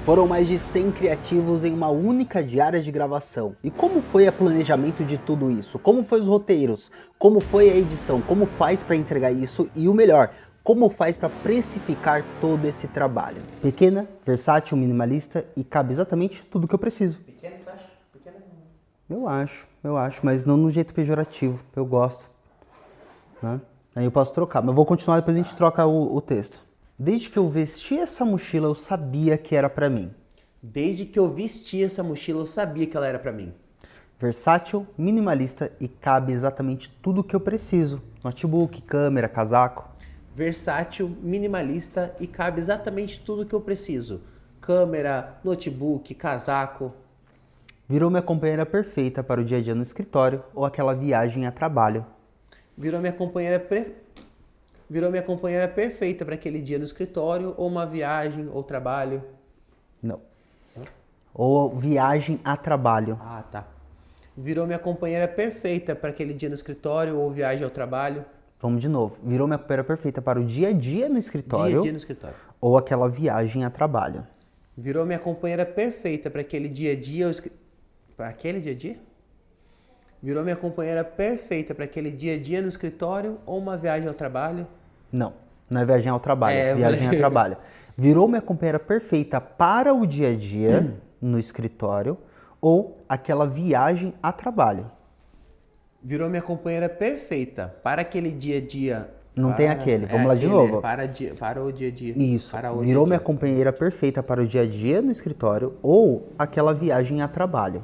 Foram mais de 100 criativos em uma única diária de gravação. E como foi o planejamento de tudo isso? Como foi os roteiros? Como foi a edição? Como faz para entregar isso? E o melhor, como faz para precificar todo esse trabalho? Pequena, versátil, minimalista e cabe exatamente tudo que eu preciso. Pequena, tu acha? Pequena Eu acho, mas não no jeito pejorativo. Eu gosto. Né? Aí eu posso trocar, mas eu vou continuar, depois a gente troca o texto. Desde que eu vesti essa mochila, eu sabia que era pra mim. Desde que eu vesti essa mochila, eu sabia que ela era pra mim. Versátil, minimalista e cabe exatamente tudo o que eu preciso. Notebook, câmera, casaco. Versátil, minimalista e cabe exatamente tudo que eu preciso. Câmera, notebook, casaco. Virou minha companheira perfeita para o dia a dia no escritório ou aquela viagem a trabalho. Virou minha companheira perfeita para aquele dia no escritório, ou uma viagem, ou trabalho. Não. Ou viagem a trabalho. Ah, tá. Virou minha companheira perfeita para aquele dia no escritório, ou viagem ao trabalho. Vamos de novo. Virou minha companheira perfeita para o dia a dia no escritório. Dia a dia no escritório. Ou aquela viagem a trabalho. Virou minha companheira perfeita para aquele dia a dia. Para aquele dia a dia? Virou minha companheira perfeita para aquele dia a dia no escritório ou uma viagem ao trabalho? Não é viagem ao trabalho, viagem a trabalho. Virou minha companheira perfeita para o dia a dia no escritório ou aquela viagem a trabalho. Virou minha companheira perfeita para aquele dia a dia. Não tem aquele, vamos lá de novo. Para o dia a dia. Isso, Para o virou dia a minha dia. companheira perfeita para o dia a dia no escritório ou aquela viagem a trabalho.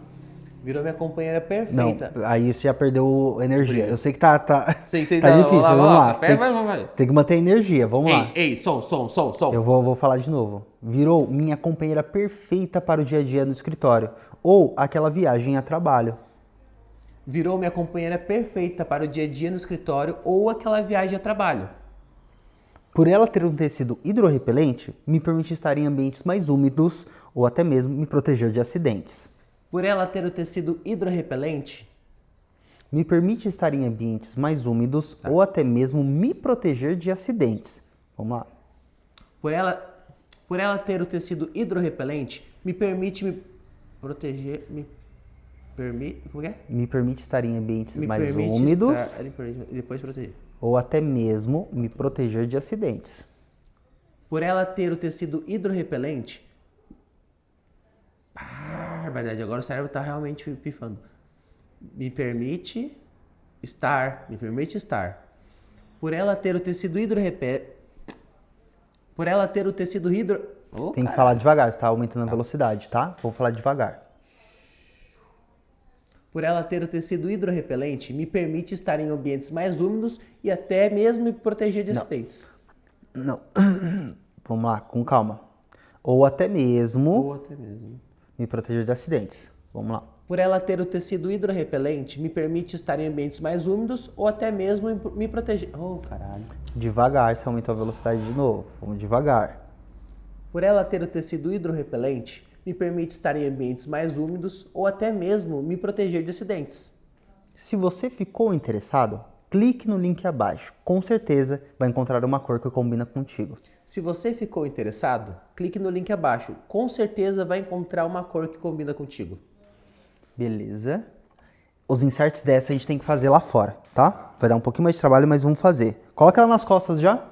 Virou minha companheira Não, perfeita. aí você já perdeu energia. Eu sei que tá Sei, tá não, difícil, vamos vamos lá. Vai. Tem que manter a energia, vamos lá. Ei, som. Eu vou falar de novo. Virou minha companheira perfeita para o dia a dia no escritório ou aquela viagem a trabalho. Virou minha companheira perfeita para o dia a dia no escritório ou aquela viagem a trabalho. Por ela ter um tecido hidrorrepelente, me permite estar em ambientes mais úmidos ou até mesmo me proteger de acidentes. Por ela ter o tecido hidrorrepelente, Me permite estar em ambientes mais úmidos ou até mesmo me proteger de acidentes. Vamos lá. por ela ter o tecido hidrorrepelente, me permite me proteger, como é? Me permite estar em ambientes Me mais permite úmidos estar, e depois proteger. ou até mesmo me proteger de acidentes. Por ela ter o tecido hidrorrepelente, verdade, agora o cérebro tá realmente pifando. Me permite estar. Por ela ter o tecido hidrorrepelente. Oh, Tem que falar devagar, você tá aumentando a velocidade, tá? Vou falar devagar. Por ela ter o tecido hidrorrepelente, me permite estar em ambientes mais úmidos e até mesmo me proteger de acidentes. Não. Vamos lá, com calma. Ou até mesmo me proteger de acidentes. Vamos lá. Por ela ter o tecido hidrorrepelente, me permite estar em ambientes mais úmidos ou até mesmo me proteger. Oh, caralho. Devagar, você aumentou a velocidade de novo. Vamos devagar. Por ela ter o tecido hidrorrepelente, me permite estar em ambientes mais úmidos ou até mesmo me proteger de acidentes. Se você ficou interessado, clique no link abaixo. Com certeza vai encontrar uma cor que combina contigo. Se você ficou interessado, clique no link abaixo. Com certeza vai encontrar uma cor que combina contigo. Beleza. Os inserts dessa a gente tem que fazer lá fora, tá? Vai dar um pouquinho mais de trabalho, mas vamos fazer. Coloca ela nas costas já.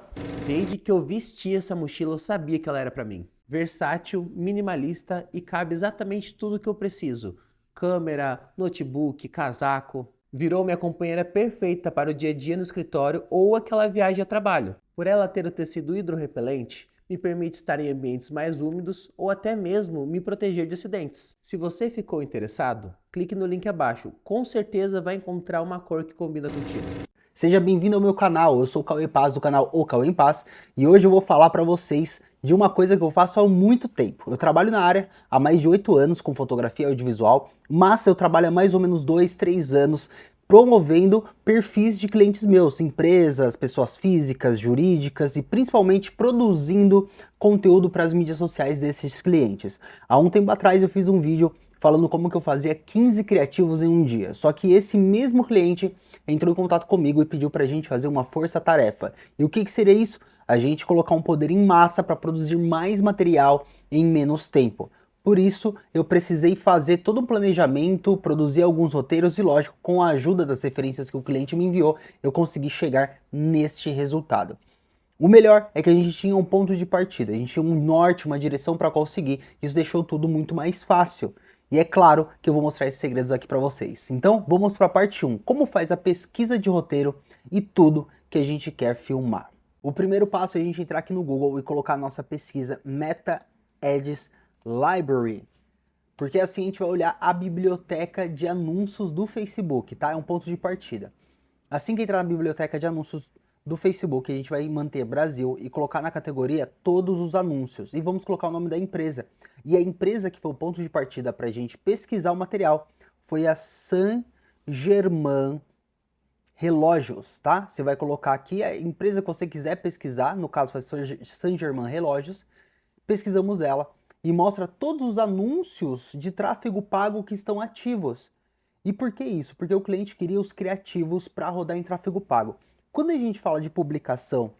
Desde que eu vesti essa mochila, eu sabia que ela era pra mim. Versátil, minimalista e cabe exatamente tudo que eu preciso. Câmera, notebook, casaco. Virou minha companheira perfeita para o dia a dia no escritório ou aquela viagem a trabalho. Por ela ter o tecido hidrorrepelente, me permite estar em ambientes mais úmidos ou até mesmo me proteger de acidentes. Se você ficou interessado, clique no link abaixo. Com certeza vai encontrar uma cor que combina contigo. Seja bem-vindo ao meu canal, eu sou o Cauê Paz do canal O Cauê em Paz e hoje eu vou falar para vocês de uma coisa que eu faço há muito tempo. Eu trabalho na área há mais de 8 anos com fotografia audiovisual, mas eu trabalho há mais ou menos 2, 3 anos promovendo perfis de clientes meus, empresas, pessoas físicas, jurídicas e principalmente produzindo conteúdo para as mídias sociais desses clientes. Há um tempo atrás eu fiz um vídeo falando como que eu fazia 15 criativos em um dia, só que esse mesmo cliente entrou em contato comigo e pediu pra gente fazer uma força-tarefa. E o que seria isso? a gente colocar um poder em massa para produzir mais material em menos tempo. Por isso, eu precisei fazer todo um planejamento, produzir alguns roteiros e, lógico, com a ajuda das referências que o cliente me enviou, eu consegui chegar neste resultado. O melhor é que a gente tinha um ponto de partida, a gente tinha um norte, uma direção para qual seguir, isso deixou tudo muito mais fácil. E é claro que eu vou mostrar esses segredos aqui para vocês. Então, vamos para a parte 1, como faz a pesquisa de roteiro e tudo que a gente quer filmar. O primeiro passo é a gente entrar aqui no Google e colocar a nossa pesquisa Meta Ads Library, porque assim a gente vai olhar a biblioteca de anúncios do Facebook, tá? É um ponto de partida. Assim que entrar na biblioteca de anúncios do Facebook, a gente vai manter Brasil e colocar na categoria todos os anúncios. E vamos colocar o nome da empresa. E a empresa que foi o ponto de partida para a gente pesquisar o material foi a Saint-Germain Relógios, tá? Você vai colocar aqui a empresa que você quiser pesquisar, no caso foi Saint-Germain Relógios. Pesquisamos ela e mostra todos os anúncios de tráfego pago que estão ativos. E por que isso? Porque o cliente queria os criativos para rodar em tráfego pago. Quando a gente fala de publicação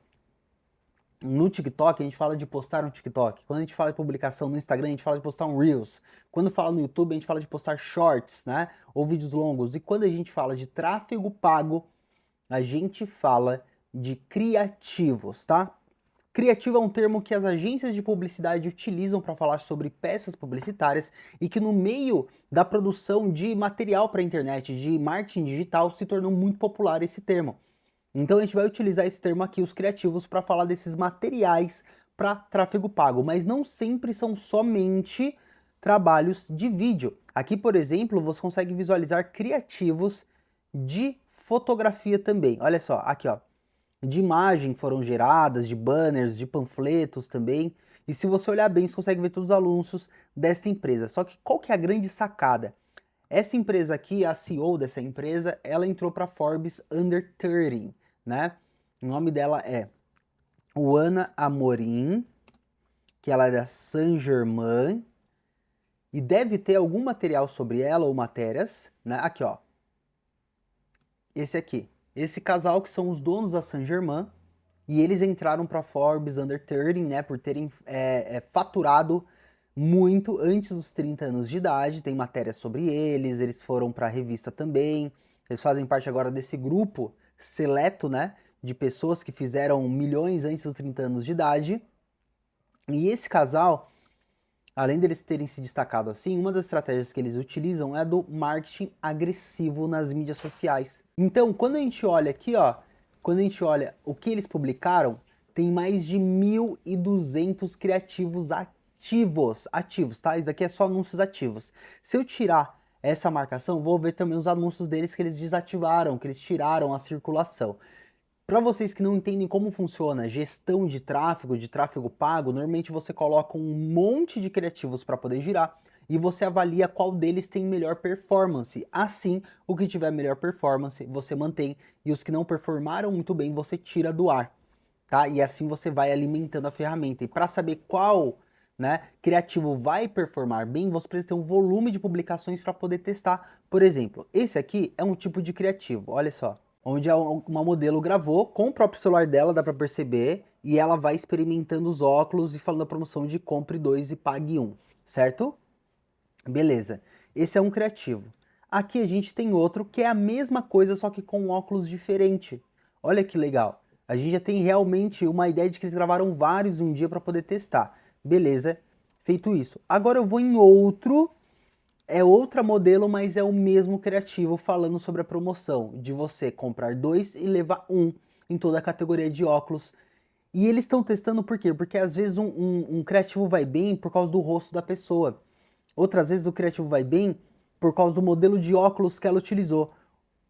no TikTok, a gente fala de postar no TikTok. Quando a gente fala de publicação no Instagram, a gente fala de postar um Reels. Quando fala no YouTube, a gente fala de postar shorts, né? Ou vídeos longos. E quando a gente fala de tráfego pago, a gente fala de criativos, tá? Criativo é um termo que as agências de publicidade utilizam para falar sobre peças publicitárias e que no meio da produção de material para a internet, de marketing digital, se tornou muito popular esse termo. Então a gente vai utilizar esse termo aqui, os criativos, para falar desses materiais para tráfego pago, mas não sempre são somente trabalhos de vídeo. Aqui, por exemplo, você consegue visualizar criativos de fotografia também. Olha só, aqui ó, de imagem foram geradas, de banners, de panfletos também. E se você olhar bem, você consegue ver todos os anúncios dessa empresa. Só que qual que é a grande sacada? Essa empresa aqui, a CEO dessa empresa, ela entrou para Forbes Under 30, né? O nome dela é Ana Amorim, que ela é da Saint-Germain, e deve ter algum material sobre ela ou matérias, né? Aqui, ó. Esse aqui. Esse casal que são os donos da Saint-Germain, e eles entraram para Forbes Under 30, né? Por terem faturado muito antes dos 30 anos de idade. Tem matérias sobre eles, eles foram para a revista também. Eles fazem parte agora desse grupo seleto, né, de pessoas que fizeram milhões antes dos 30 anos de idade. E esse casal, além deles terem se destacado assim, uma das estratégias que eles utilizam é a do marketing agressivo nas mídias sociais. Então, quando a gente olha aqui, ó, quando a gente olha o que eles publicaram, tem mais de 1.200 criativos ativos, tá? Isso daqui é só anúncios ativos. Se eu tirar essa marcação, vou ver também os anúncios deles que eles desativaram, que eles tiraram a circulação. Para vocês que não entendem como funciona gestão de tráfego pago, normalmente você coloca um monte de criativos para poder girar e você avalia qual deles tem melhor performance. Assim, o que tiver melhor performance, você mantém, e os que não performaram muito bem, você tira do ar, tá? E assim você vai alimentando a ferramenta. E para saber qual, né, criativo vai performar bem, você precisa ter um volume de publicações para poder testar. Por exemplo, esse aqui é um tipo de criativo, olha só, onde uma modelo gravou com o próprio celular dela, dá para perceber, e ela vai experimentando os óculos e falando a promoção de compre 2 e pague 1, certo? Beleza, esse é um criativo. Aqui a gente tem outro que é a mesma coisa, só que com um óculos diferente. Olha que legal. A gente já tem realmente uma ideia de que eles gravaram vários um dia para poder testar. Beleza, feito isso. Agora eu vou em outro, é outra modelo, mas é o mesmo criativo falando sobre a promoção, de você comprar 2 e levar 1 em toda a categoria de óculos. E eles estão testando por quê? Porque às vezes um criativo vai bem por causa do rosto da pessoa. Outras vezes o criativo vai bem por causa do modelo de óculos que ela utilizou.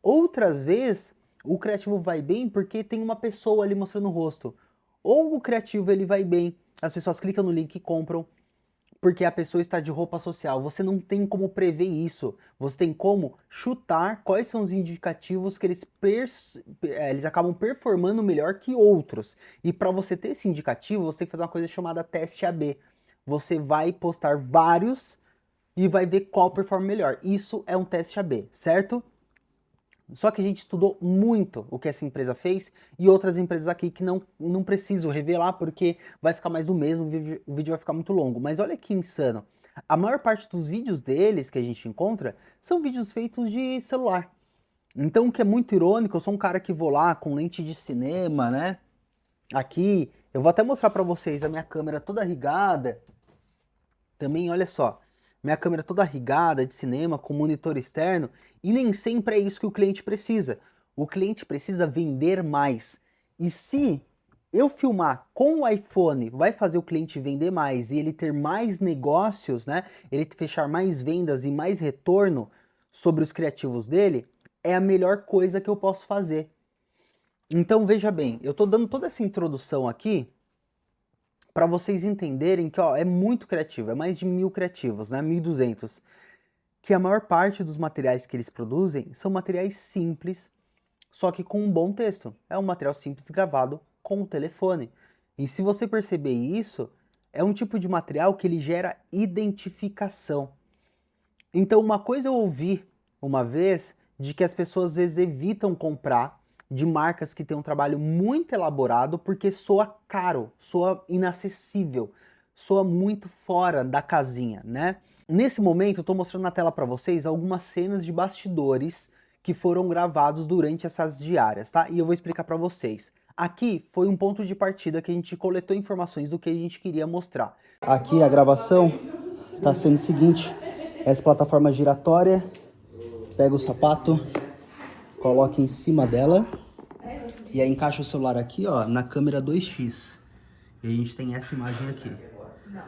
Outra vez o criativo vai bem porque tem uma pessoa ali mostrando o rosto. Ou o criativo ele vai bem, as pessoas clicam no link e compram porque a pessoa está de roupa social. Você não tem como prever isso. Você tem como chutar quais são os indicativos que eles acabam performando melhor que outros. E para você ter esse indicativo, você tem que fazer uma coisa chamada teste AB. Você vai postar vários e vai ver qual performa melhor. Isso é um teste AB, certo? Só que a gente estudou muito o que essa empresa fez e outras empresas aqui que não preciso revelar porque vai ficar mais do mesmo, o vídeo vai ficar muito longo. Mas olha que insano. A maior parte dos vídeos deles que a gente encontra são vídeos feitos de celular. Então o que é muito irônico, eu sou um cara que vou lá com lente de cinema, né? Aqui, eu vou até mostrar pra vocês a minha câmera toda rigada. Também, olha só, minha câmera toda rigada de cinema com monitor externo e nem sempre é isso que o cliente precisa. O cliente precisa vender mais. E se eu filmar com o iPhone vai fazer o cliente vender mais e ele ter mais negócios, né? Ele fechar mais vendas e mais retorno sobre os criativos dele, é a melhor coisa que eu posso fazer. Então veja bem, eu tô dando toda essa introdução aqui para vocês entenderem que ó, é muito criativo, é mais de 1000 criativos, né? 1200. Que a maior parte dos materiais que eles produzem são materiais simples, só que com um bom texto. É um material simples gravado com o telefone. E se você perceber isso, é um tipo de material que ele gera identificação. Então uma coisa eu ouvi uma vez de que as pessoas às vezes evitam comprar de marcas que têm um trabalho muito elaborado porque soa caro, soa inacessível, soa muito fora da casinha, né? Nesse momento eu estou mostrando na tela para vocês algumas cenas de bastidores que foram gravados durante essas diárias, tá? E eu vou explicar para vocês. Aqui foi um ponto de partida que a gente coletou informações do que a gente queria mostrar. Aqui a gravação está sendo o seguinte, essa plataforma giratória, pega o sapato, coloca em cima dela e aí encaixa o celular aqui, ó, na câmera 2x. E a gente tem essa imagem aqui.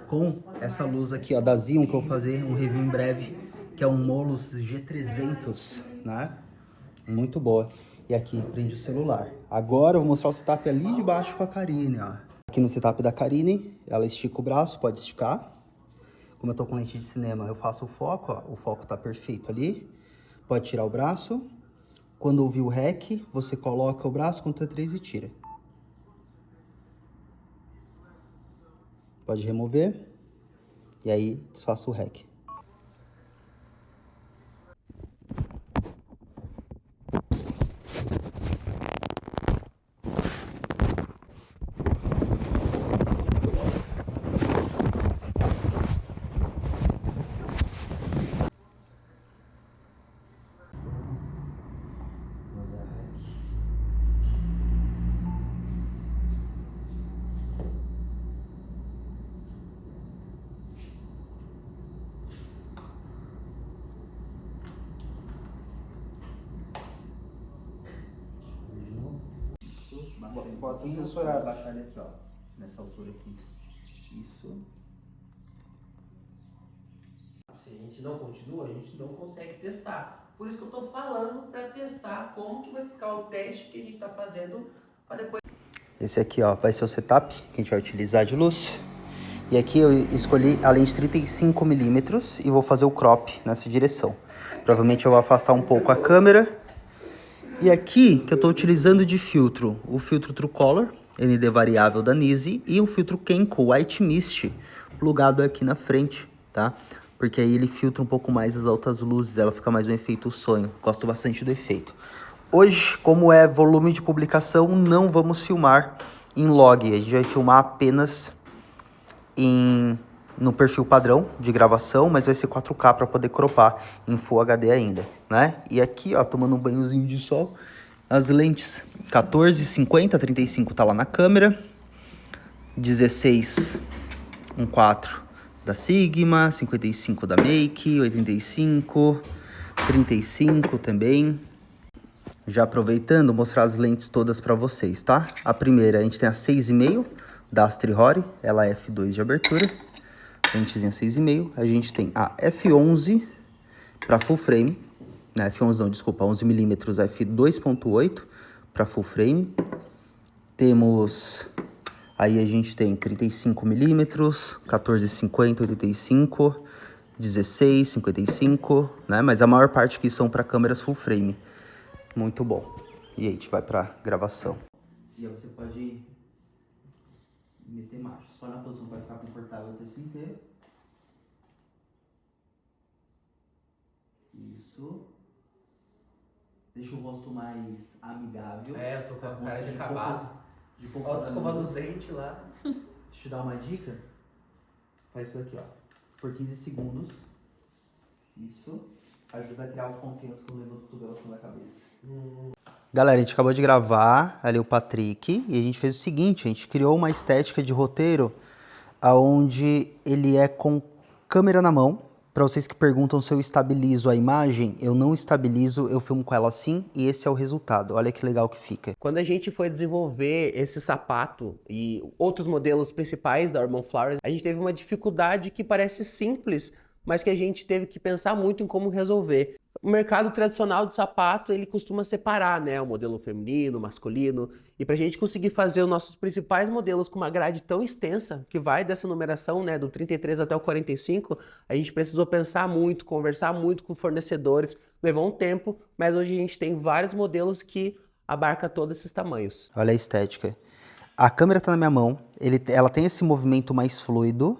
Com essa luz aqui, ó, da Zion, que eu vou fazer um review em breve, que é um Molus G300, né? Muito boa. E aqui prende o celular. Agora eu vou mostrar o setup ali de baixo com a Karine, ó. Aqui no setup da Karine, ela estica o braço, pode esticar. Como eu tô com lente de cinema, eu faço o foco, ó. O foco tá perfeito ali. Pode tirar o braço. Quando ouvir o REC, você coloca o braço contra 3 e tira. Pode remover. E aí, desfaça o REC. Pode censurar. Baixar ele aqui, ó. Nessa altura aqui. Isso. Se a gente não continua, a gente não consegue testar. Por isso que eu tô falando para testar como que vai ficar o teste que a gente tá fazendo para depois. Esse aqui, ó, vai ser o setup que a gente vai utilizar de luz. E aqui eu escolhi a lente 35mm e vou fazer o crop nessa direção. Provavelmente eu vou afastar um pouco a câmera. E aqui que eu estou utilizando de filtro, o filtro Truecolor, ND variável da Nise, e um filtro Kenko White Mist, plugado aqui na frente, tá? Porque aí ele filtra um pouco mais as altas luzes, ela fica mais um efeito sonho. Gosto bastante do efeito. Hoje, como é volume de publicação, não vamos filmar em log, a gente vai filmar apenas no perfil padrão de gravação, mas vai ser 4K para poder cropar em Full HD ainda, né? E aqui, ó, tomando um banhozinho de sol, as lentes 14, 50, 35 tá lá na câmera, 16, 1.4 da Sigma, 55 da Make, 85, 35 também. Já aproveitando, mostrar as lentes todas para vocês, tá? A primeira, a gente tem a 6,5 da Astri-Rory, ela é f2 de abertura, lentezinha 6,5. A gente tem a f11 para full frame, né? F11 não, desculpa, 11mm f2.8 para full frame. Temos, aí a gente tem 35mm, 14,50, 85, 16, 55, né? Mas a maior parte aqui são para câmeras full frame. Muito bom. E aí a gente vai para gravação. E aí você pode meter marcha. Escolhe a posição para ficar confortável o texto inteiro. Isso. deixa o rosto mais amigável. É, eu tô com a Tá cara de de acabado. De pouco Ó, tô escovando amigos. os dentes lá. Deixa eu te dar uma dica. Faz isso aqui, ó. Por 15 segundos. Isso. Ajuda a criar autoconfiança quando levanta o cotovelo acima da cabeça. Galera, a gente acabou de gravar ali o Patrick e a gente fez o seguinte, a gente criou uma estética de roteiro onde ele é com câmera na mão. Para vocês que perguntam se eu estabilizo a imagem, eu não estabilizo, eu filmo com ela assim e esse é o resultado. Olha que legal que fica. Quando a gente foi desenvolver esse sapato e outros modelos principais da Urban Flowers, a gente teve uma dificuldade que parece simples, mas que a gente teve que pensar muito em como resolver. O mercado tradicional de sapato, ele costuma separar, né, o modelo feminino, masculino, e para a gente conseguir fazer os nossos principais modelos com uma grade tão extensa, que vai dessa numeração, né, do 33 até o 45, a gente precisou pensar muito, conversar muito com fornecedores, levou um tempo, mas hoje a gente tem vários modelos que abarca todos esses tamanhos. Olha a estética. A câmera tá na minha mão, ela tem esse movimento mais fluido,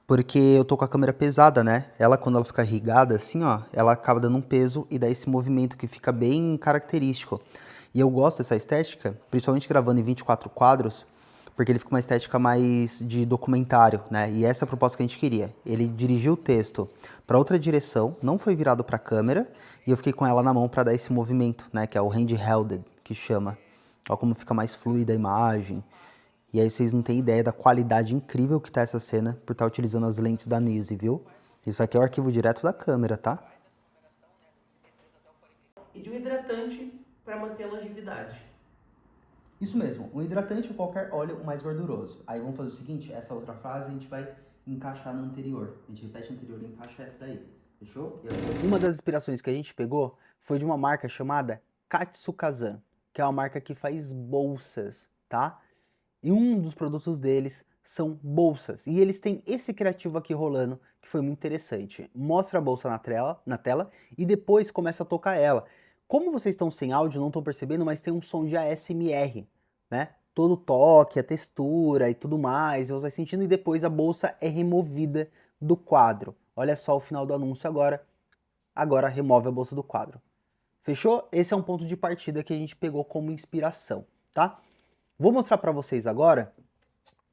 porque eu tô com a câmera pesada, né? Ela, quando ela fica irrigada, assim, ó, ela acaba dando um peso e dá esse movimento que fica bem característico. E eu gosto dessa estética, principalmente gravando em 24 quadros, porque ele fica uma estética mais de documentário, né? E essa é a proposta que a gente queria. Ele dirigiu o texto para outra direção, não foi virado para a câmera, e eu fiquei com ela na mão para dar esse movimento, né? Que é o handheld, que chama. Olha como fica mais fluida a imagem. E aí vocês não têm ideia da qualidade incrível que tá essa cena por estar utilizando as lentes da Nise, viu? Isso aqui é o arquivo direto da câmera, tá? E de um hidratante para manter a longevidade. Isso mesmo, um hidratante ou qualquer óleo mais gorduroso. Aí vamos fazer o seguinte, essa outra frase a gente vai encaixar no anterior. A gente repete o anterior e encaixa essa daí. Fechou? Uma das inspirações que a gente pegou foi de uma marca chamada Katsukazan, que é uma marca que faz bolsas, tá? E um dos produtos deles são bolsas. E eles têm esse criativo aqui rolando, que foi muito interessante. Mostra a bolsa na tela e depois começa a tocar ela. Como vocês estão sem áudio, não estão percebendo, mas tem um som de ASMR, né? Todo o toque, a textura e tudo mais, você vai sentindo, e depois a bolsa é removida do quadro. Olha só o final do anúncio agora. Agora remove a bolsa do quadro. Fechou? Esse é um ponto de partida que a gente pegou como inspiração, tá? Vou mostrar para vocês agora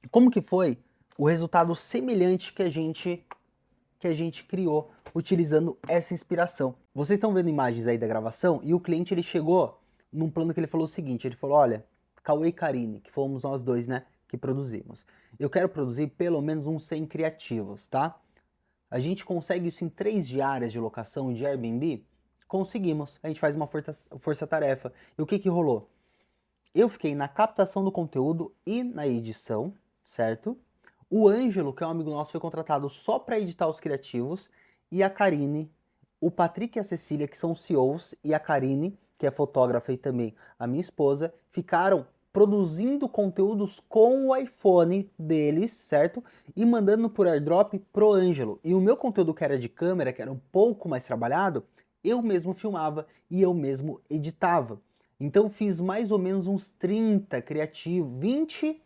como que foi o resultado semelhante que a gente criou utilizando essa inspiração. Vocês estão vendo imagens aí da gravação e o cliente ele chegou num plano que ele falou o seguinte, ele falou, olha, Cauê e Karine, que fomos nós dois, né, que produzimos. Eu quero produzir pelo menos uns 100 criativos, tá? A gente consegue isso em 3 diárias de locação de Airbnb? Conseguimos. A gente faz uma força-tarefa. E o que que rolou? Eu fiquei na captação do conteúdo e na edição, certo? O Ângelo, que é um amigo nosso, foi contratado só para editar os criativos, e a Karine, o Patrick e a Cecília, que são CEOs, e a Karine, que é fotógrafa e também a minha esposa, ficaram produzindo conteúdos com o iPhone deles, certo? E mandando por airdrop pro Ângelo. E o meu conteúdo que era de câmera, que era um pouco mais trabalhado, eu mesmo filmava e eu mesmo editava. Então fiz mais ou menos uns 30 criativos, 20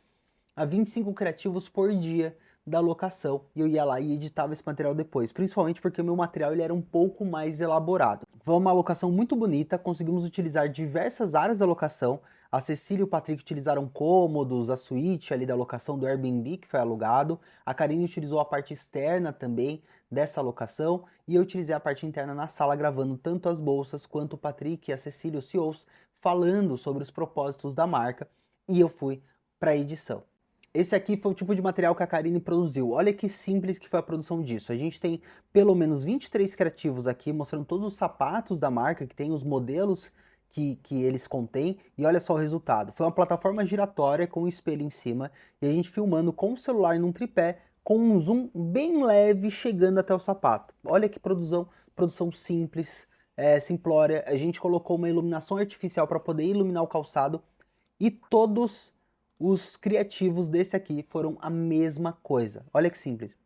a 25 criativos por dia da locação. E eu ia lá e editava esse material depois, principalmente porque o meu material ele era um pouco mais elaborado. Foi uma locação muito bonita, conseguimos utilizar diversas áreas da locação. A Cecília e o Patrick utilizaram cômodos, a suíte ali da locação do Airbnb que foi alugado. A Karine utilizou a parte externa também dessa locação e eu utilizei a parte interna na sala gravando tanto as bolsas quanto o Patrick e a Cecília, os CEOs, falando sobre os propósitos da marca, e eu fui para a edição. Esse aqui foi o tipo de material que a Karine produziu. Olha que simples que foi a produção disso. A gente tem pelo menos 23 criativos aqui, mostrando todos os sapatos da marca, que tem os modelos que eles contêm, e olha só o resultado. Foi uma plataforma giratória com um espelho em cima, e a gente filmando com o celular num tripé, com um zoom bem leve chegando até o sapato. Olha que produção simples, simplória. A gente colocou uma iluminação artificial para poder iluminar o calçado, e todos os criativos desse aqui foram a mesma coisa. Olha que simples.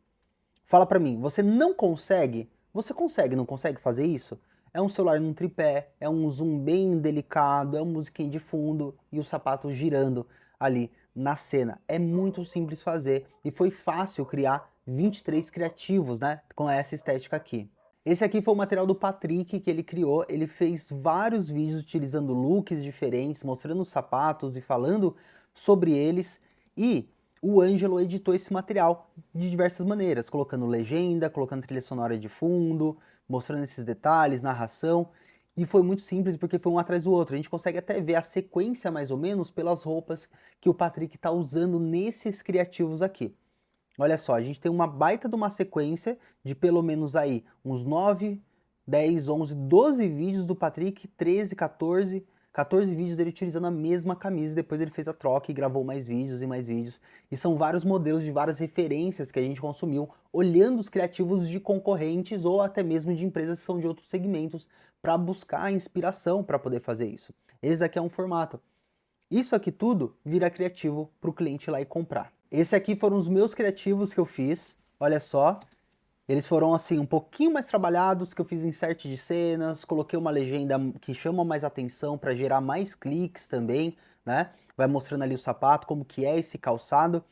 Fala pra mim, você não consegue? Você consegue, não consegue fazer isso? É um celular num tripé, é um zoom bem delicado, é uma musiquinha de fundo e o sapato girando ali na cena. É muito simples fazer e foi fácil criar 23 criativos, né, com essa estética aqui. Esse aqui foi o material do Patrick que ele criou, ele fez vários vídeos utilizando looks diferentes, mostrando os sapatos e falando sobre eles, e o Ângelo editou esse material de diversas maneiras, colocando legenda, colocando trilha sonora de fundo, mostrando esses detalhes, narração, e foi muito simples porque foi um atrás do outro. A gente consegue até ver a sequência mais ou menos pelas roupas que o Patrick está usando nesses criativos aqui. Olha só, a gente tem uma baita de uma sequência de pelo menos aí uns 9, 10, 11, 12 vídeos do Patrick, 13, 14 vídeos dele utilizando a mesma camisa, depois ele fez a troca e gravou mais vídeos e mais vídeos. E são vários modelos de várias referências que a gente consumiu, olhando os criativos de concorrentes ou até mesmo de empresas que são de outros segmentos, para buscar inspiração para poder fazer isso. Esse aqui é um formato. Isso aqui tudo vira criativo para o cliente ir lá e comprar. Esse aqui foram os meus criativos que eu fiz, olha só. Eles foram assim um pouquinho mais trabalhados, que eu fiz insert de cenas, coloquei uma legenda que chama mais atenção para gerar mais cliques também, né? Vai mostrando ali o sapato, como que é esse calçado.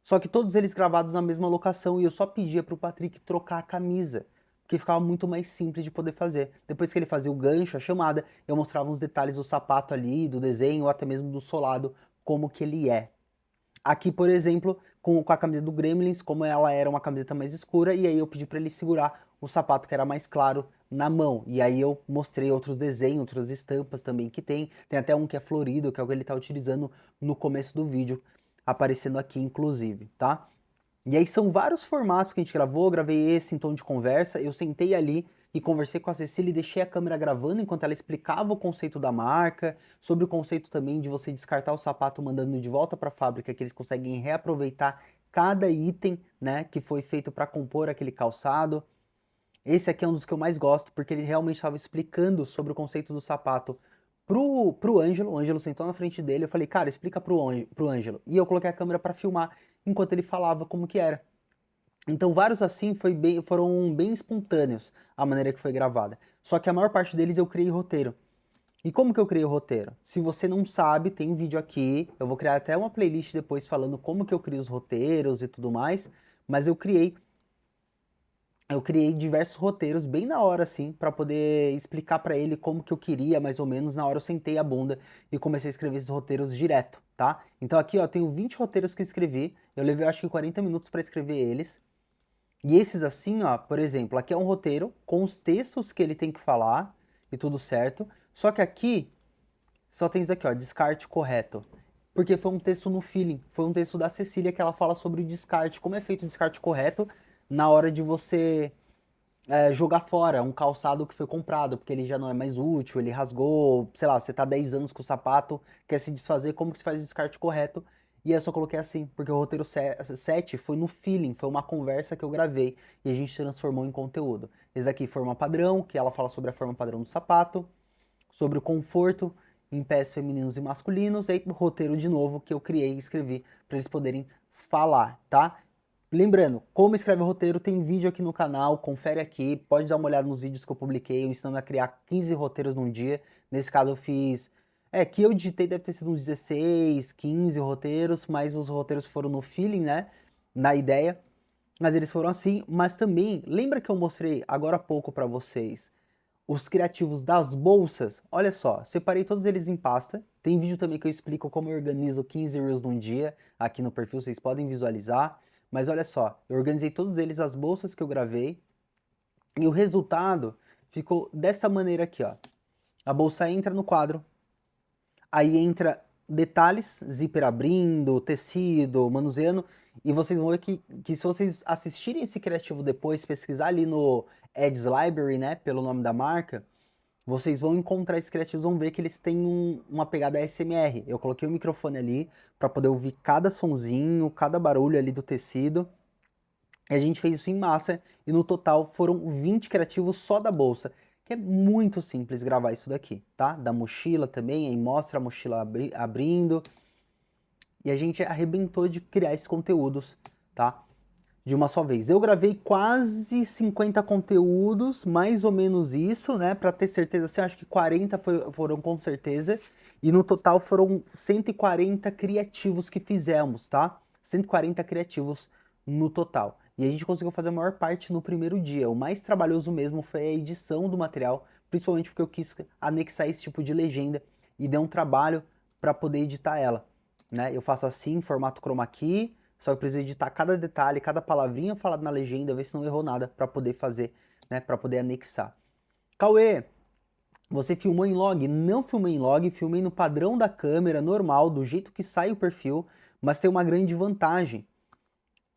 Só que todos eles gravados na mesma locação e eu só pedia para o Patrick trocar a camisa, porque ficava muito mais simples de poder fazer. Depois que ele fazia o gancho, a chamada, eu mostrava uns detalhes do sapato ali, do desenho, ou até mesmo do solado, como que ele é. Aqui, por exemplo, com a camisa do Gremlins, como ela era uma camiseta mais escura, e aí eu pedi para ele segurar o sapato que era mais claro na mão. E aí eu mostrei outros desenhos, outras estampas também que tem. Tem até um que é florido, que é o que ele está utilizando no começo do vídeo, aparecendo aqui inclusive, tá? E aí são vários formatos que a gente gravou, gravei esse em tom de conversa, eu sentei ali e conversei com a Cecília e deixei a câmera gravando enquanto ela explicava o conceito da marca, sobre o conceito também de você descartar o sapato mandando de volta para a fábrica, que eles conseguem reaproveitar cada item, né, que foi feito para compor aquele calçado. Esse aqui é um dos que eu mais gosto, porque ele realmente estava explicando sobre o conceito do sapato pro Ângelo. O Ângelo sentou na frente dele, eu falei, cara, explica pro Ângelo. E eu coloquei a câmera para filmar enquanto ele falava como que era. Então vários assim foram bem espontâneos a maneira que foi gravada. Só que a maior parte deles eu criei roteiro. E como que eu criei o roteiro? Se você não sabe, tem um vídeo aqui, eu vou criar até uma playlist depois falando como que eu crio os roteiros e tudo mais, mas eu criei diversos roteiros bem na hora assim, para poder explicar para ele como que eu queria, mais ou menos. Na hora eu sentei a bunda e comecei a escrever esses roteiros direto, tá? Então aqui, ó, tenho 20 roteiros que eu escrevi, eu levei acho que 40 minutos para escrever eles. E esses assim, ó, por exemplo, aqui é um roteiro com os textos que ele tem que falar e tudo certo. Só que aqui só tem isso aqui, ó, descarte correto. Porque foi um texto no feeling, foi um texto da Cecília que ela fala sobre o descarte, como é feito o descarte correto na hora de você jogar fora um calçado que foi comprado, porque ele já não é mais útil, ele rasgou, sei lá, você tá 10 anos com o sapato, quer se desfazer, como que se faz o descarte correto? E eu só coloquei assim, porque o roteiro 7 foi no feeling, foi uma conversa que eu gravei e a gente transformou em conteúdo. Esse aqui, forma padrão, que ela fala sobre a forma padrão do sapato, sobre o conforto em pés femininos e masculinos, e aí o roteiro de novo que eu criei e escrevi para eles poderem falar, tá? Lembrando, como escreve o roteiro, tem vídeo aqui no canal, confere aqui, pode dar uma olhada nos vídeos que eu publiquei, eu ensinando a criar 15 roteiros num dia. Nesse caso eu fiz, que eu digitei deve ter sido uns 16, 15 roteiros, mas os roteiros foram no feeling, né, na ideia. Mas eles foram assim, mas também, lembra que eu mostrei agora há pouco para vocês os criativos das bolsas? Olha só, separei todos eles em pasta. Tem vídeo também que eu explico como eu organizo 15 Reels num dia, aqui no perfil, vocês podem visualizar. Mas olha só, eu organizei todos eles, as bolsas que eu gravei, e o resultado ficou dessa maneira aqui, ó. A bolsa entra no quadro, aí entra detalhes, zíper abrindo, tecido, manuseando, e vocês vão ver que se vocês assistirem esse criativo depois, pesquisar ali no Ads Library, né, pelo nome da marca, vocês vão encontrar esses criativos, vão ver que eles têm uma pegada ASMR. Eu coloquei o microfone ali para poder ouvir cada sonzinho, cada barulho ali do tecido. E a gente fez isso em massa e no total foram 20 criativos só da bolsa, que é muito simples gravar isso daqui, tá? Da mochila também, aí mostra a mochila abrindo. E a gente arrebentou de criar esses conteúdos, tá? De uma só vez. Eu gravei quase 50 conteúdos, mais ou menos isso, né? Pra ter certeza, assim, acho que 40 foram com certeza. E no total foram 140 criativos que fizemos, tá? 140 criativos no total. E a gente conseguiu fazer a maior parte no primeiro dia. O mais trabalhoso mesmo foi a edição do material, principalmente porque eu quis anexar esse tipo de legenda e deu um trabalho para poder editar ela, né? Eu faço assim, em formato chroma key, só que eu preciso editar cada detalhe, cada palavrinha falada na legenda, ver se não errou nada para poder fazer, né, para poder anexar. Cauê, você filmou em log? Não filmei em log, filmei no padrão da câmera, normal, do jeito que sai o perfil, mas tem uma grande vantagem.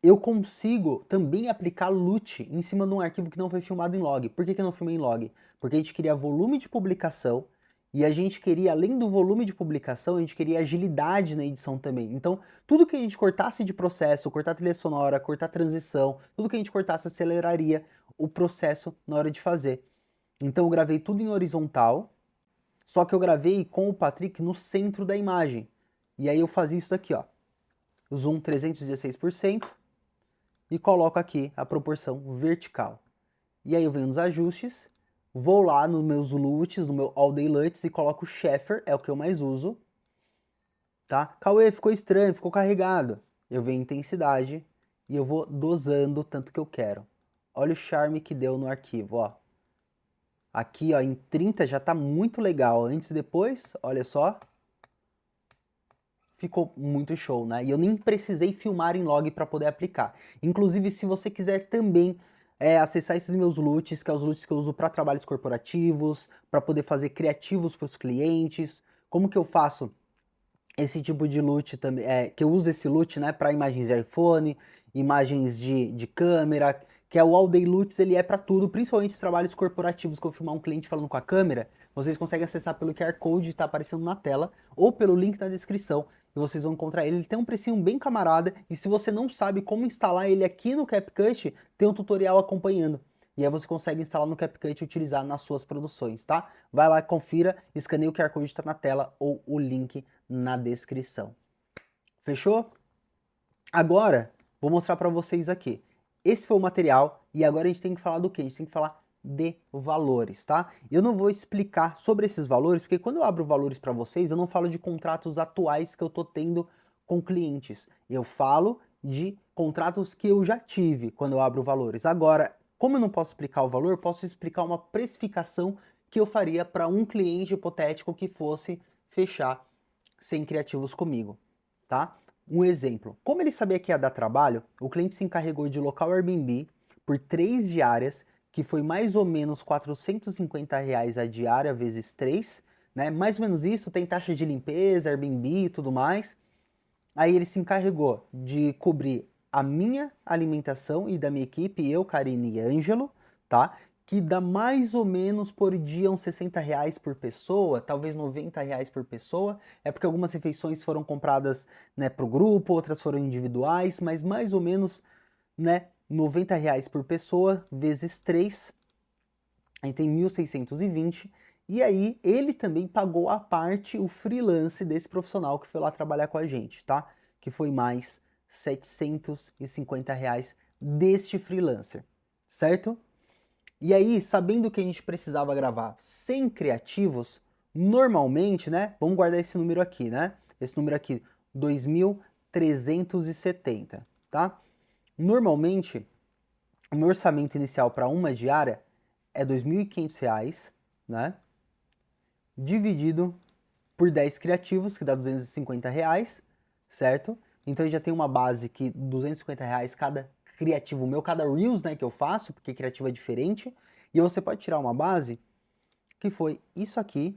Eu consigo também aplicar LUT em cima de um arquivo que não foi filmado em log. Por que eu não filmei em log? Porque a gente queria volume de publicação e a gente queria, além do volume de publicação, a gente queria agilidade na edição também. Então, tudo que a gente cortasse de processo, cortar trilha sonora, cortar transição, tudo que a gente cortasse aceleraria o processo na hora de fazer. Então eu gravei tudo em horizontal, só que eu gravei com o Patrick no centro da imagem. E aí eu fazia isso daqui, ó. Zoom 316%. E coloco aqui a proporção vertical. E aí eu venho nos ajustes, vou lá nos meus LUTs, no meu All Day LUTs e coloco Sheffer, é o que eu mais uso. Tá? Cauê, ficou estranho, ficou carregado. Eu venho em intensidade e eu vou dosando o tanto que eu quero. Olha o charme que deu no arquivo, ó. Aqui, ó, em 30 já tá muito legal. Antes e depois, olha só. Ficou muito show, né? E eu nem precisei filmar em log para poder aplicar. Inclusive, se você quiser também acessar esses meus LUTs, que é os LUTs que eu uso para trabalhos corporativos, para poder fazer criativos para os clientes, como que eu faço esse tipo de LUT também, que eu uso esse LUT, né, para imagens de iPhone, imagens de câmera, que é o All Day LUTs, ele é para tudo, principalmente os trabalhos corporativos que eu filmar um cliente falando com a câmera, vocês conseguem acessar pelo QR Code que está aparecendo na tela, ou pelo link na descrição, e vocês vão encontrar ele. Ele tem um precinho bem camarada, e se você não sabe como instalar ele aqui no CapCut, tem um tutorial acompanhando. E aí você consegue instalar no CapCut e utilizar nas suas produções, tá? Vai lá, confira, escaneia o QR Code que está na tela ou o link na descrição. Fechou? Agora, vou mostrar para vocês aqui. Esse foi o material e agora a gente tem que falar do quê? A gente tem que falar de valores, tá? Eu não vou explicar sobre esses valores, porque quando eu abro valores para vocês, eu não falo de contratos atuais que eu tô tendo com clientes. Eu falo de contratos que eu já tive quando eu abro valores. Agora, como eu não posso explicar o valor, eu posso explicar uma precificação que eu faria para um cliente hipotético que fosse fechar sem criativos comigo, tá? Um exemplo, como ele sabia que ia dar trabalho, o cliente se encarregou de local Airbnb por 3 diárias, que foi mais ou menos R$ 450 a diária vezes 3, né? Mais ou menos isso, tem taxa de limpeza, Airbnb e tudo mais. Aí ele se encarregou de cobrir a minha alimentação e da minha equipe, eu, Karine e Ângelo, tá? Que dá mais ou menos por dia uns R$ 60 por pessoa, talvez R$ 90 por pessoa. É porque algumas refeições foram compradas, né, para o grupo, outras foram individuais, mas mais ou menos, né, R$ 90 por pessoa vezes 3, aí tem 1.620. E aí ele também pagou a parte, o freelance desse profissional que foi lá trabalhar com a gente, tá? Que foi mais R$ 750 deste freelancer, certo? E aí, sabendo que a gente precisava gravar sem criativos, normalmente, né? Vamos guardar esse número aqui, né? Esse número aqui, 2.370, tá? Normalmente, o meu orçamento inicial para uma diária é R$ 2.500, né? Dividido por 10 criativos, que dá R$ 250, certo? Então já tem uma base que R$ 250 cada criativo meu, cada Reels, né, que eu faço, porque criativo é diferente. E você pode tirar uma base que foi isso aqui,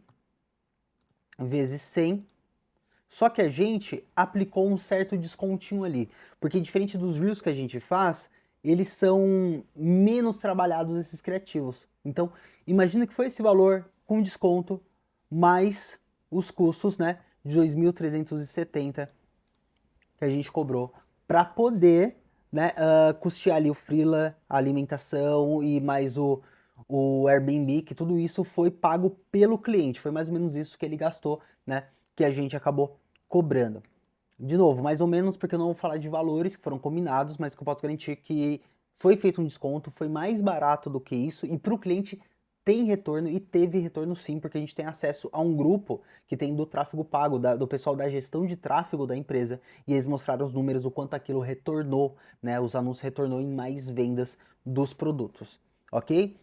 vezes 100. Só que a gente aplicou um certo descontinho ali, porque diferente dos Reels que a gente faz, eles são menos trabalhados esses criativos. Então, imagina que foi esse valor com desconto, mais os custos, né, de 2.370 que a gente cobrou para poder, né, custear ali o freela, a alimentação e mais o Airbnb, que tudo isso foi pago pelo cliente. Foi mais ou menos isso que ele gastou, né, que a gente acabou cobrando. De novo, mais ou menos, porque eu não vou falar de valores que foram combinados, mas que eu posso garantir que foi feito um desconto, foi mais barato do que isso, e para o cliente tem retorno e teve retorno sim, porque a gente tem acesso a um grupo que tem do tráfego pago, do pessoal da gestão de tráfego da empresa, e eles mostraram os números, o quanto aquilo retornou, né? Os anúncios retornou em mais vendas dos produtos, ok?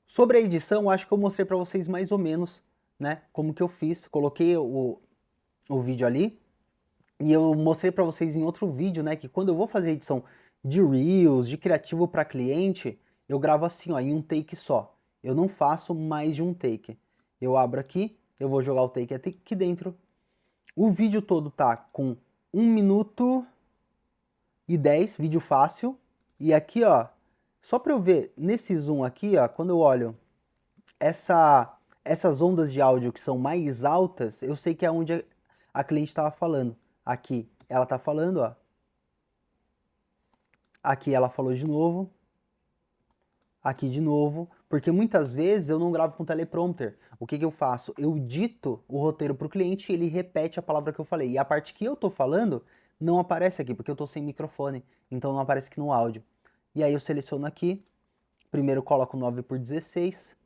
Sobre a edição, acho que eu mostrei para vocês mais ou menos, né, como que eu fiz. Coloquei o vídeo ali e eu mostrei para vocês em outro vídeo, né, que quando eu vou fazer edição de Reels, de criativo para cliente, eu gravo assim, ó, em um take só. Eu não faço mais de um take. Eu abro aqui, eu vou jogar o take aqui dentro. O vídeo todo tá com 1 minuto e 10, vídeo fácil. E aqui, ó, só para eu ver, nesse zoom aqui, ó, quando eu olho essas ondas de áudio que são mais altas, eu sei que é onde a cliente estava falando. Aqui ela está falando, ó. Aqui ela falou de novo. Aqui de novo. Porque muitas vezes eu não gravo com teleprompter. O que eu faço? Eu dito o roteiro para o cliente e ele repete a palavra que eu falei. E a parte que eu estou falando não aparece aqui, porque eu estou sem microfone. Então não aparece aqui no áudio. E aí eu seleciono aqui. Primeiro coloco 9:16.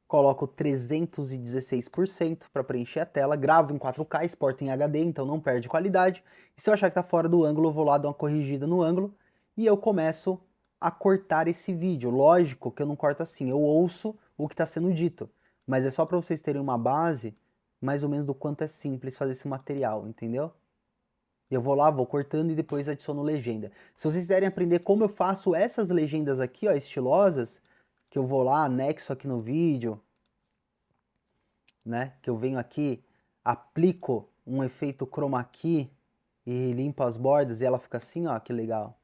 Coloco 316% para preencher a tela, gravo em 4K, exporto em HD, então não perde qualidade. E se eu achar que está fora do ângulo, eu vou lá dar uma corrigida no ângulo e eu começo a cortar esse vídeo. Lógico que eu não corto assim, eu ouço o que está sendo dito, mas é só para vocês terem uma base mais ou menos do quanto é simples fazer esse material, entendeu? Eu vou lá, vou cortando e depois adiciono legenda. Se vocês quiserem aprender como eu faço essas legendas aqui, ó, estilosas, que eu vou lá, anexo aqui no vídeo, né? Que eu venho aqui, aplico um efeito chroma key e limpo as bordas e ela fica assim, ó, que legal.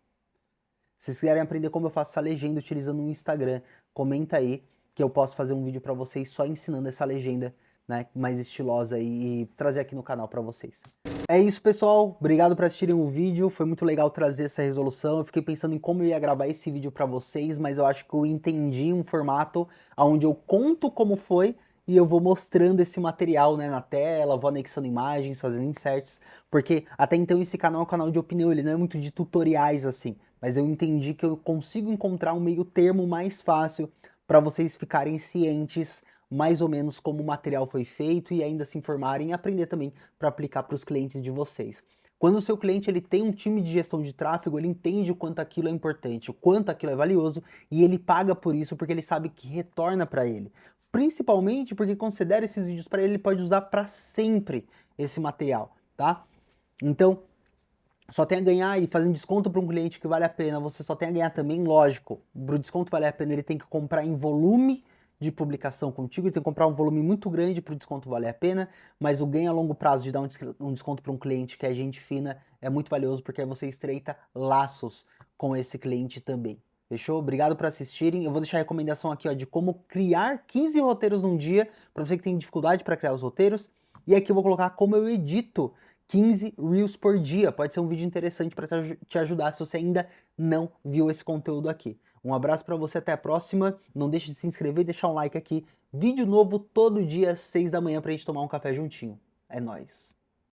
Se vocês quiserem aprender como eu faço essa legenda utilizando o Instagram, comenta aí que eu posso fazer um vídeo para vocês só ensinando essa legenda, né, mais estilosa e trazer aqui no canal para vocês. É isso, pessoal. Obrigado por assistirem o vídeo. Foi muito legal trazer essa resolução. Eu fiquei pensando em como eu ia gravar esse vídeo para vocês, mas eu acho que eu entendi um formato onde eu conto como foi e eu vou mostrando esse material, né, na tela, vou anexando imagens, fazendo inserts, porque até então esse canal é um canal de opinião, ele não é muito de tutoriais assim, mas eu entendi que eu consigo encontrar um meio termo mais fácil para vocês ficarem cientes mais ou menos como o material foi feito e ainda se informarem e aprender também para aplicar para os clientes de vocês. Quando o seu cliente ele tem um time de gestão de tráfego, ele entende o quanto aquilo é importante, o quanto aquilo é valioso e ele paga por isso porque ele sabe que retorna para ele. Principalmente porque considera esses vídeos para ele, ele pode usar para sempre esse material, tá? Então, só tem a ganhar e fazer um desconto para um cliente que vale a pena, você só tem a ganhar também, lógico. Para o desconto valer a pena, ele tem que comprar em volume de publicação contigo, ele tem que comprar um volume muito grande para o desconto valer a pena, mas o ganho a longo prazo de dar um desconto para um cliente que é gente fina é muito valioso, porque aí você estreita laços com esse cliente também. Fechou? Obrigado por assistirem. Eu vou deixar a recomendação aqui, ó, de como criar 15 roteiros num dia, para você que tem dificuldade para criar os roteiros. E aqui eu vou colocar como eu edito 15 Reels por dia. Pode ser um vídeo interessante para te ajudar se você ainda não viu esse conteúdo aqui. Um abraço para você, até a próxima. Não deixe de se inscrever e deixar um like aqui. Vídeo novo todo dia às 6 da manhã pra gente tomar um café juntinho. É nóis!